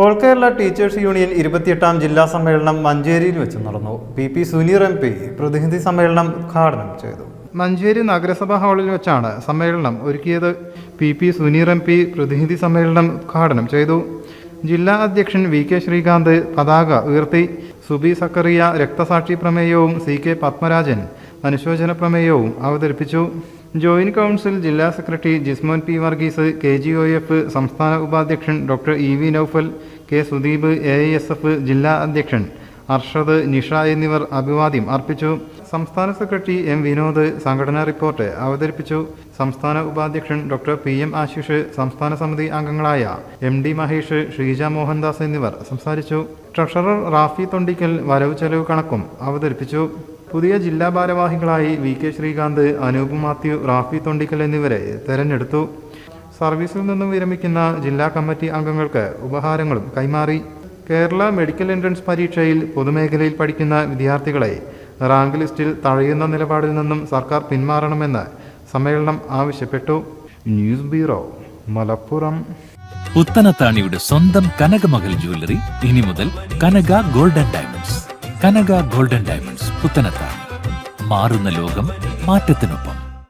All Kerala teachers union 28ാം ജില്ലാ സമ്മേളനം മഞ്ചേരിയിൽ വെച്ച് നടന്നു. പി സുനീർ MP പ്രതിനിധി സമ്മേളനം ഉദ്ഘാടനം ചെയ്തു. മഞ്ചേരി നഗരസഭാ ഹാളിൽ വെച്ചാണ് സമ്മേളനം ഒരുക്കിയത്. പി സുനീർ MP പ്രതിനിധി സമ്മേളനം ഉദ്ഘാടനം ചെയ്തു. ജില്ലാ അധ്യക്ഷൻ VK ശ്രീകാന്ത് പതാക ഉയർത്തി. സുബി സക്കറിയ രക്തസാക്ഷി പ്രമേയവും CK പത്മരാജൻ അനുശോചന പ്രമേയവും അവതരിപ്പിച്ചു. ജോയിന്റ് കൗൺസിൽ ജില്ലാ secretary Jismon P Varghese, KGOF സംസ്ഥാന ഉപാധ്യക്ഷൻ doctor EV Noufal, K Sudeep, AISF ജില്ലാ അധ്യക്ഷൻ അർഷദ്, നിഷ എന്നിവർ അഭിവാദ്യം അർപ്പിച്ചു. സംസ്ഥാന സെക്രട്ടറി M വിനോദ് സംഘടനാ റിപ്പോർട്ട് അവതരിപ്പിച്ചു. സംസ്ഥാന ഉപാധ്യക്ഷൻ ഡോക്ടർ PM ആശിഷ്, സംസ്ഥാന സമിതി അംഗങ്ങളായ MD മഹേഷ്, ഷീജ മോഹൻദാസ് എന്നിവർ സംസാരിച്ചു. ട്രഷറർ റാഫി തൊണ്ടിക്കൽ വരവ് ചെലവ് കണക്കും അവതരിപ്പിച്ചു. പുതിയ ജില്ലാ ഭാരവാഹികളായി VK ശ്രീകാന്ത്, അനൂപ് മാത്യു, റാഫി തൊണ്ടിക്കൽ എന്നിവരെ തെരഞ്ഞെടുത്തു. സർവീസിൽ നിന്നും വിരമിക്കുന്ന ജില്ലാ കമ്മിറ്റി അംഗങ്ങൾക്ക് ഉപഹാരങ്ങളും കൈമാറി. കേരള മെഡിക്കൽ എൻട്രൻസ് പരീക്ഷയിൽ പൊതുമേഖലയിൽ പഠിക്കുന്ന വിദ്യാർത്ഥികളെ റാങ്ക് ലിസ്റ്റിൽ തഴയുന്ന നിലപാടിൽ നിന്നും സർക്കാർ പിന്മാറണമെന്ന് സമ്മേളനം ആവശ്യപ്പെട്ടു. News bureau, Malappuram. പുത്തനത്താണിയുടെ സ്വന്തം കനകമകൾ ജ്വല്ലറി ഇനി മുതൽ കനക ഗോൾഡൻ ഡയമണ്ട്സ്. കനക ഗോൾഡൻ ഡയമണ്ട്സ്, പുത്തനത്താണി. മാറുന്ന ലോകം, മാറ്റത്തിനൊപ്പം.